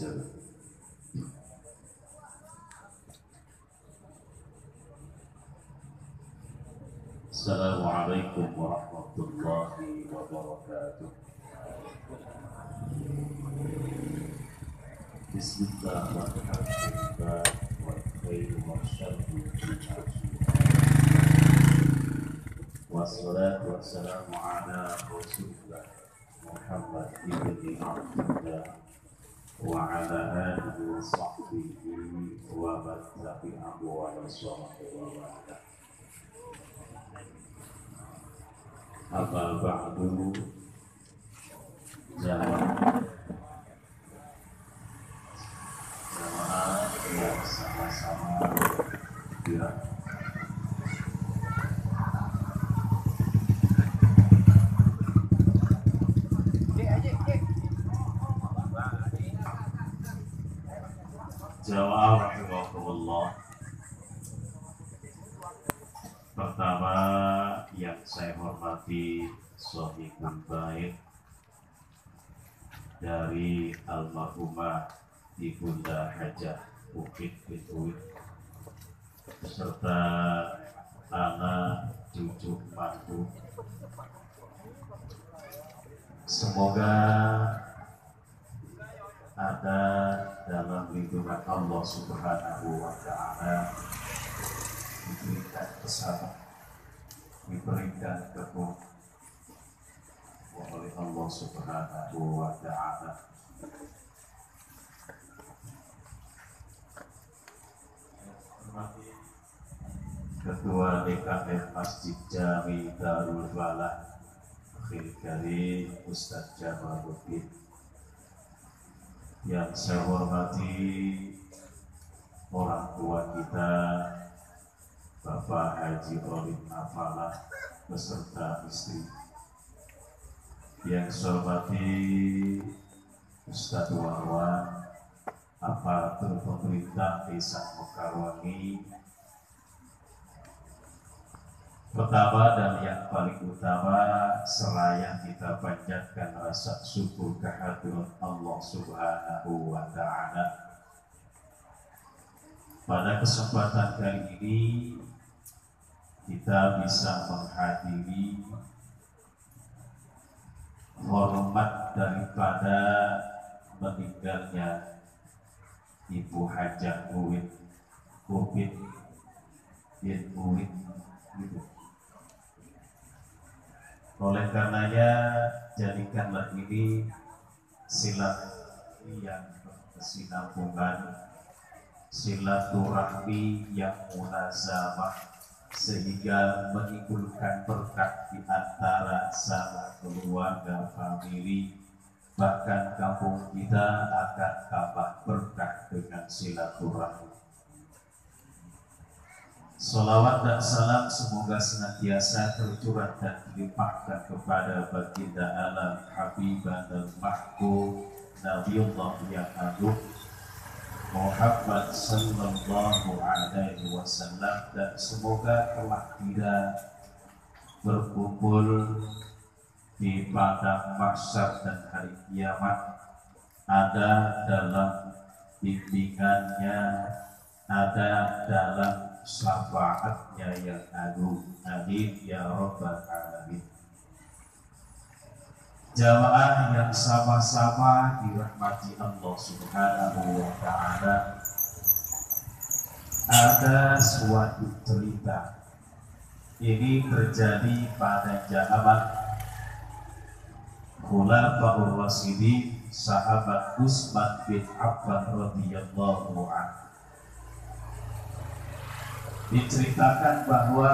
wasallam. Assalamualaikum warahmatullahi wabarakatuh. Bismillah walhamdulillah wal khairu wasyarru wassalatu wassalamu ala rasulillah Muhammad ibn Abdullah wa ala alihi wa sahbihi wa man tabi'ahu wa nasrahu wa ba'da. Amma ba'du. Jamaah yang sama-sama bergerak jamaah rahimahullah. Pertama yang saya hormati Sohibul Bait dari almarhumah Ibunda Hajah Ukit bin Uwid beserta anak, cucu, mantu. Semoga ada dalam lindungan Allah Subhanahu wa Ta'ala, diberikan kesabaran, diberikan kekuatan oleh Allah Subhanahu wa Ta'ala. Ketua DKM Masjid Jami Darul Falah Akhil Karim Ustaz Jamaluddin, yang saya hormati orang tua kita Bapak Haji Olim Afalah beserta istri, yang saya hormati Ustaz Warwan, aparatur pemerintah Desa Mekarwangi. Pertama dan yang paling utama, seraya kita panjatkan rasa syukur kehadirat Allah Subhanahu wa Ta'ala. Pada kesempatan kali ini kita bisa menghadiri hormat daripada meninggalnya Ibu Hajah Ukit bin Uwid gitu. Oleh karenanya, jadikanlah ini silaturahmi yang berkesinambungan, silaturahmi yang munazamah, sehingga menimbulkan berkah di antara sama keluarga, famili, bahkan kampung kita akan tambah berkah dengan silaturahmi. Salawat dan salam semoga senantiasa tercurah dan dilimpahkan kepada baginda alam Habibah dan Mahbub Nabiullah yang agung Muhammad sallallahu alaihi wasallam, dan semoga telah kita berkumpul di padang mahsyar dan hari kiamat ada dalam bimbingannya, ada dalam syafaatnya yang agung. Amin ya rabbal alamin. Jamaah yang sama-sama dirahmati Allah Subhanahu wa Ta'ala, ada suatu cerita ini terjadi pada zaman Khulafaur Rasyidin, sahabat Utsman bin Affan radhiyallahu anhu. Diceritakan bahwa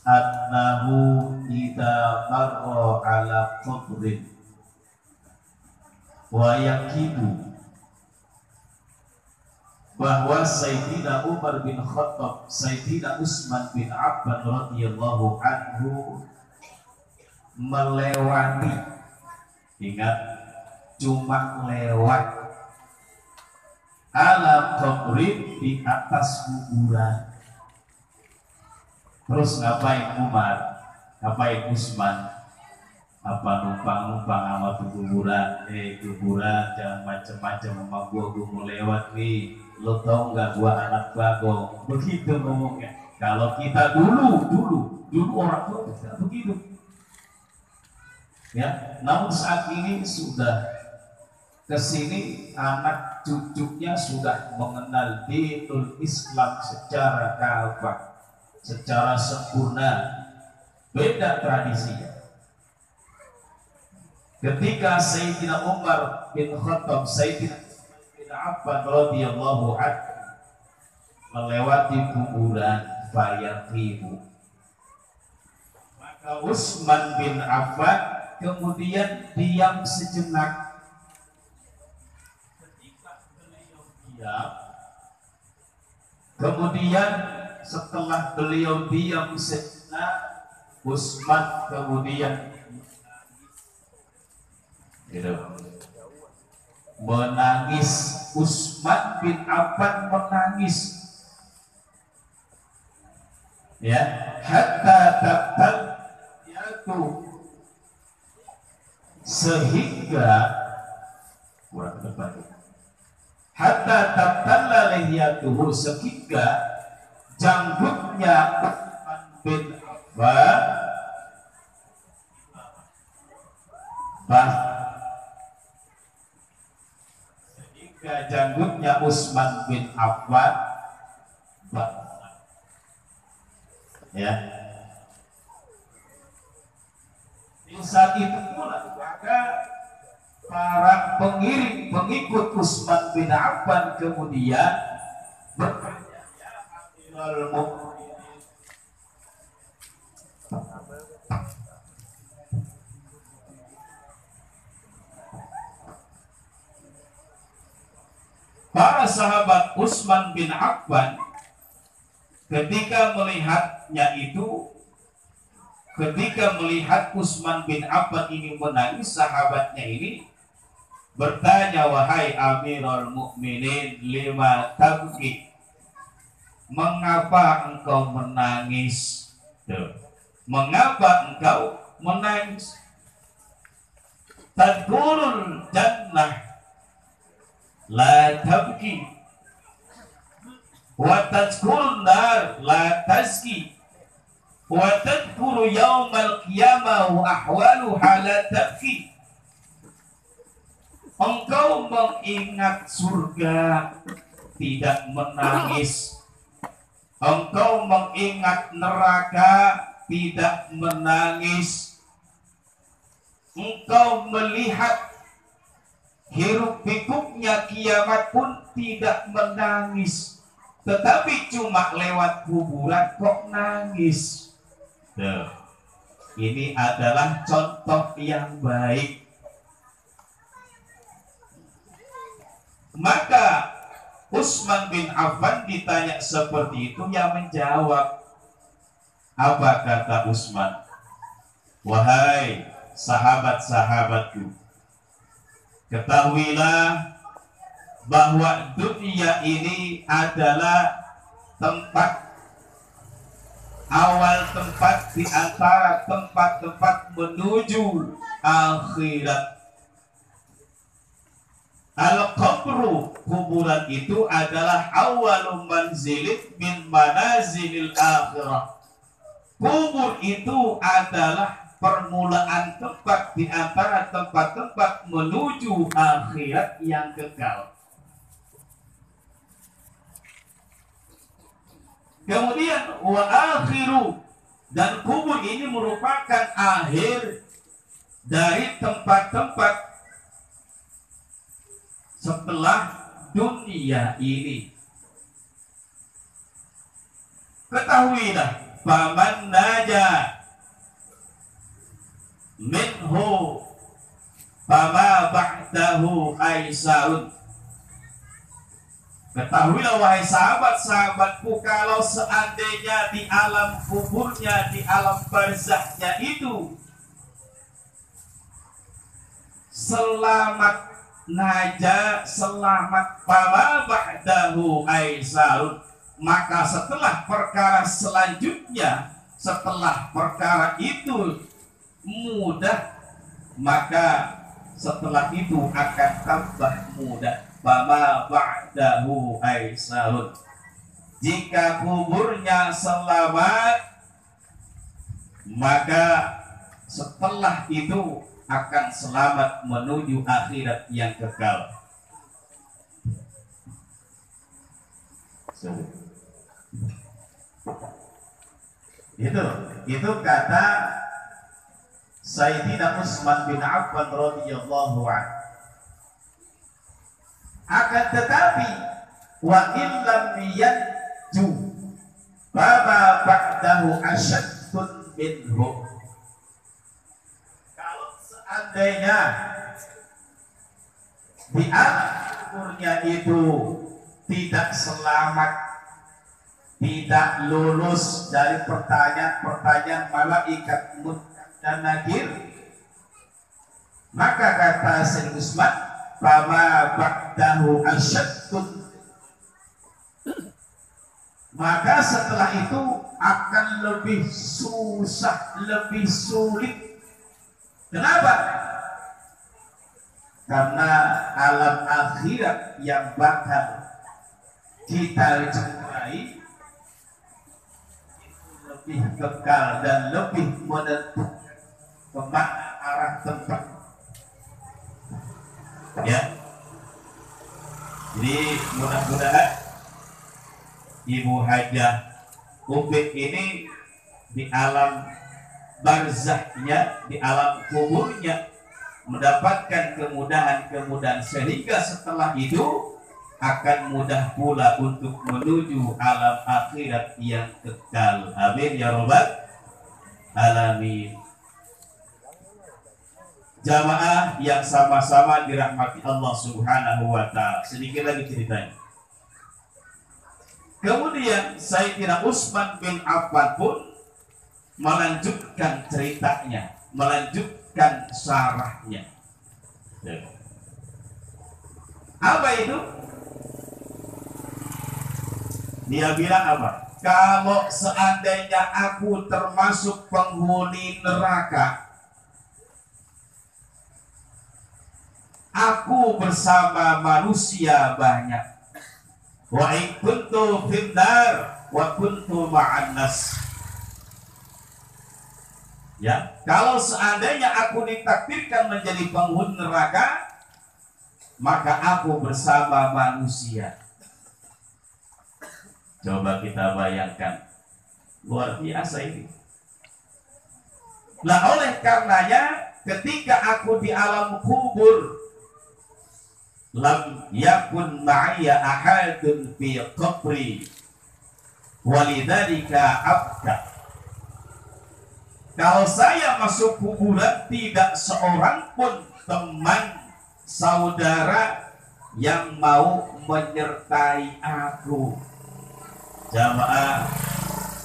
annahu idza marra ala qabrin wa yakibu, bahwa Sayyidina Umar bin Khattab, Sayyidina Utsman bin Affan radhiyallahu anhu melewati, ingat cuma lewat, ala qabrin, di atas kuburan. Terus ngapain Umar, ngapain Utsman? apa numpang-numpang sama kuburan jangan macem-macem sama gua mau lewat nih, lo tau nggak gua anak bagong, begitu ngomongnya. Kalau kita dulu orang tua tidak begitu ya, namun saat ini sudah kesini anak cucunya sudah mengenal dinul Islam secara kafah, secara sempurna, beda tradisinya. Ketika Sayyidina Umar bin Khattab, Sayyidina bin Affan radhiyallahu anhu melewati kuburan fayaqibu, maka Utsman bin Affan kemudian diam sejenak. Ketika beliau diam, kemudian setelah beliau diam sejenak, Utsman kemudian menangis. Utsman bin Affan menangis ya, hatta tabtal yaitu sehingga kurang tepat, hatta tabtalla lihiyatuhu, sehingga janggutnya Utsman bin Affan janggutnya Utsman bin Affan ya. Di saat itu pula maka para pengikut Utsman bin Affan kemudian bertanya, ya Amirul Mukminin, para sahabat Utsman bin Affan ketika melihatnya itu, ketika melihat Utsman bin Affan ini menangis, sahabatnya ini bertanya, wahai Amirul Mukminin, lima tabki, mengapa engkau menangis? Mengapa engkau menangis? Tadkurul jannah la tabki wa tadkurun nar la tazki wa tadkuru yaumal qiyamah wa ahwaluha la tabki. Engkau mengingat surga tidak menangis, engkau mengingat neraka tidak menangis, engkau melihat hiruk pikuknya kiamat pun tidak menangis, tetapi cuma lewat kuburan kok nangis. Ini adalah contoh yang baik. Maka Utsman bin Affan ditanya seperti itu, yang menjawab, apa kata Utsman? Wahai sahabat-sahabatku, ketahuilah bahwa dunia ini adalah tempat, awal tempat di antara tempat-tempat menuju akhirat. Al-qabru, kuburan itu adalah awalum manzilin min manazilil akhirah. Kubur itu adalah permulaan tempat di antara tempat-tempat menuju akhirat yang kekal. Kemudian wa akhiru, dan kubur ini merupakan akhir dari tempat-tempat setelah dunia ini. Ketahuilah, faman naja minhu fama ba'dahu aisarun. Ketahuilah wahai sahabat-sahabatku, kalau seandainya di alam kuburnya, di alam barzahnya itu selamat, naja selamat, fama ba'dahu aisarun, maka setelah perkara selanjutnya, setelah perkara itu mudah, maka setelah itu akan tambah mudah. Fama ba'dahu aisarun. Jika kuburnya selamat, maka setelah itu akan selamat menuju akhirat yang kekal. Itu kata Sayyidina Utsman bin Affan radhiyallahu anhu. Akan tetapi wa illam yanju baba ba'dahu asyaddun minhu. Kalau seandainya di alam kuburnya itu tidak selamat, tidak lulus dari pertanyaan-pertanyaan malaikat munkar dan nakir, maka kata Sayyidina Utsman, fama ba'dahu asyaddun, maka setelah itu akan lebih susah, lebih sulit. Kenapa? Karena alam akhirat yang bakal kita jumpai itu lebih kekal dan lebih menentukan kemana arah tempat. Ya, jadi mudah-mudahan Ibu Hajah Ubid ini di alam barzahnya, di alam kuburnya mendapatkan kemudahan-kemudahan sehingga setelah itu akan mudah pula untuk menuju alam akhirat yang kekal. Amin ya rabbal alamin. Jamaah yang sama-sama dirahmati Allah Subhanahu wa taala. Sedikit lagi ceritanya. Kemudian Sayyidina Utsman bin Affan pun melanjutkan ceritanya, melanjutkan syarahnya. Apa itu? Dia bilang apa? Kalau seandainya aku termasuk penghuni neraka, aku bersama manusia banyak. Wa in kuntu fil nar wa kuntu ma'an nas. Ya, kalau seandainya aku ditakdirkan menjadi penghuni neraka, maka aku bersama manusia. Coba kita bayangkan, luar biasa ini. Nah, oleh karenanya ketika aku di alam kubur, lam yakun ma'iyya ahadun fi qabri walidzalika abka. Kalau saya masuk kuburan, tidak seorang pun teman saudara yang mau menyertai aku. Jamaah,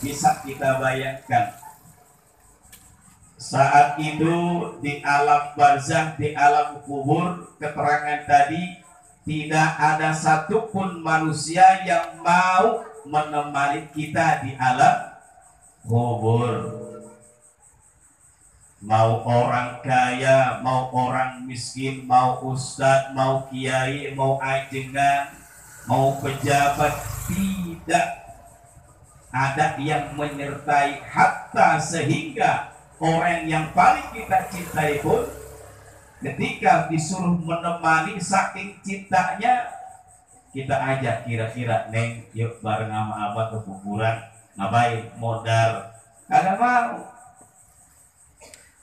bisa kita bayangkan saat itu di alam barzah, di alam kubur, keterangan tadi tidak ada satupun manusia yang mau menemani kita di alam kubur. Mau orang kaya, mau orang miskin, mau ustadz, mau kiai, mau ajengan, mau pejabat, tidak ada yang menyertai, hatta sehingga orang yang paling kita cintai pun ketika disuruh menemani saking cintanya, kita ajak kira-kira, neng yuk bareng sama abah ke kuburan, ngapain modal, kagak mau.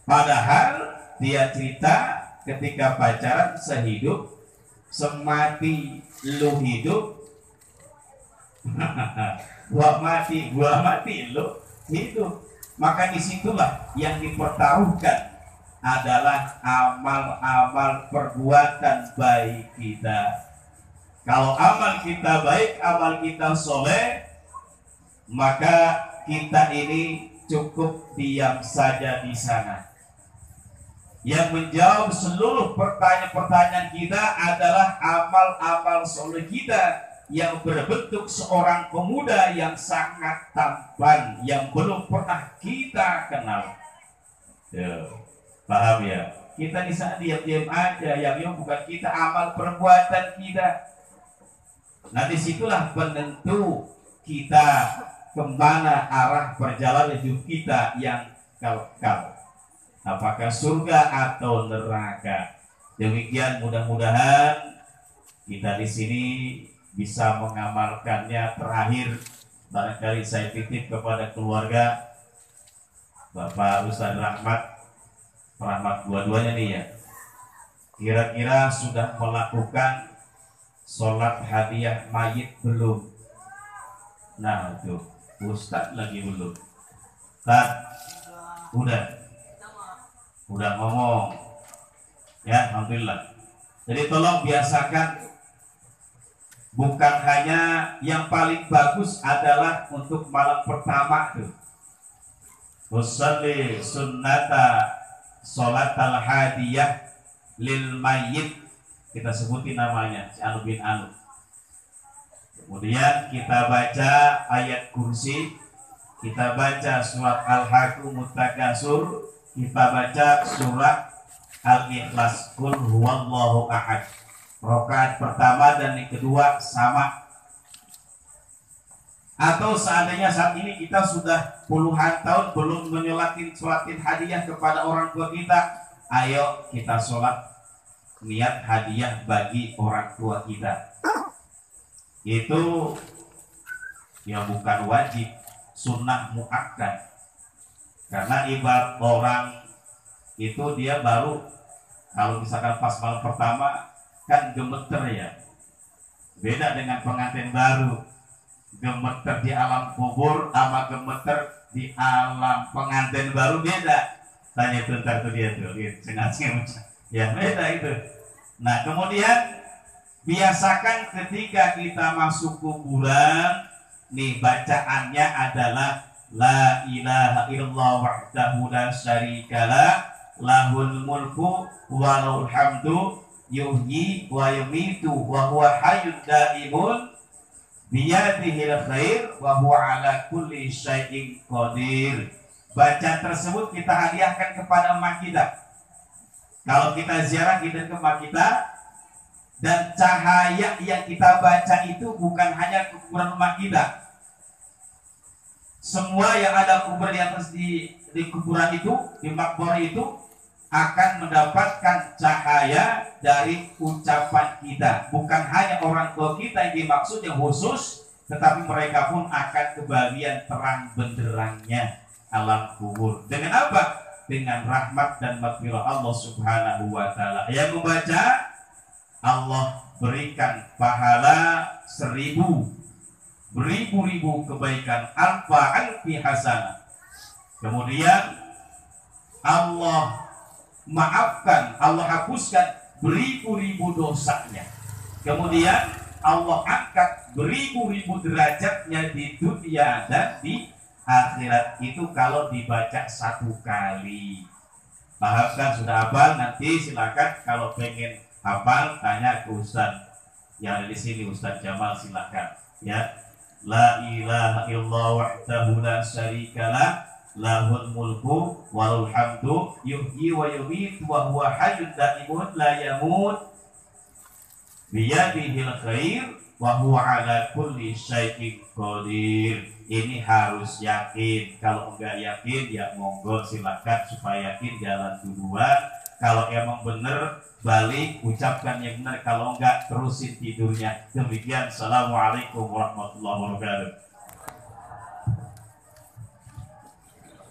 Padahal dia cerita ketika pacaran sehidup semati, lu hidup gua mati lu hidup. Maka disitulah yang dipertaruhkan adalah amal-amal perbuatan baik kita. Kalau amal kita baik, amal kita soleh, maka kita ini cukup diam saja di sana. Yang menjawab seluruh pertanyaan-pertanyaan kita adalah amal-amal soleh kita yang berbentuk seorang pemuda yang sangat tampan yang belum pernah kita kenal. Paham ya? Kita di sana diam-diam aja, yang bukan kita, amal perbuatan kita. Nah disitulah penentu kita kemana arah perjalanan hidup kita yang kekal. Apakah surga atau neraka? Demikian mudah-mudahan kita di sini bisa mengamalkannya. Terakhir, barangkali saya titip kepada keluarga Bapak Ustaz Rahmat dua-duanya nih ya. Kira-kira sudah melakukan sholat hadiah mayit belum? Nah itu Ustaz lagi belum. Ustaz udah ngomong ya, alhamdulillah. Jadi tolong biasakan, bukan hanya yang paling bagus adalah untuk malam pertama tuh. Usalli sunnata sholatal hadiyah lil mayyit, kita sebutin namanya si Anu bin Anu. Kemudian kita baca ayat kursi, kita baca surat Al-Hakumut Takasur, kita baca surat Al-Ikhlas, Qul huwallahu ahad. Rakaat pertama dan yang kedua sama. Atau seandainya saat ini kita sudah puluhan tahun belum menyolatin hadiah kepada orang tua kita, ayo kita sholat niat hadiah bagi orang tua kita. Itu ya bukan wajib, sunnah muakkad. Karena ibarat orang itu dia baru, kalau misalkan pas malam pertama kan gemeter ya, beda dengan pengantin baru. Gemeter di alam kubur sama gemeter di alam pengantin baru beda. Tanya itu ntar tuh dia tuh, ya beda itu. Nah kemudian biasakan ketika kita masuk kuburan, nih bacaannya adalah La ilaha illallah wahdahu la syarikalah, lahul mulku wa lahul hamdu, yuhyi wa yumitu wa huwa hayyun daimun, biyadihil khair wa huwa ala kulli syai'in qadir. Bacaan tersebut kita hadiahkan kepada emak kita. Kalau kita ziarah kita ke emak kita, dan cahaya yang kita baca itu bukan hanya kuburan emak kita. Semua yang ada kuburan di atas di kuburan itu, di makbor itu akan mendapatkan cahaya dari ucapan kita. Bukan hanya orang tua kita yang dimaksud yang khusus, tetapi mereka pun akan kebagian terang benderangnya alam kubur. Dengan apa? Dengan rahmat dan maghfirah Allah Subhanahu wa taala. Yang membaca, Allah berikan pahala 1000, beribu-ribu kebaikan, alfi hasanah. Kemudian Allah maafkan, Allah hapuskan beribu-ribu dosanya. Kemudian Allah angkat beribu-ribu derajatnya di dunia dan di akhirat. Itu kalau dibaca 1 kali. Paham kan? Sudah hafal? Nanti silakan kalau pengen hafal tanya ke Ustaz yang ada di sini, Ustaz Jamal, silakan ya. La ilaha illallah wahdahu la syarikalah, lahul mulku walul hamdu, yuhyi wa yumiitu wa huwa hayyun daimun la yamut, biyadihil khair wa huwa ala kulli syai'in qadir. Ini harus yakin. Kalau enggak yakin ya monggo silakan, supaya yakin jalan duluan. Kalau emang benar balik ucapkan yang benar, kalau enggak terusin tidurnya. Demikian. Assalamualaikum warahmatullahi wabarakatuh.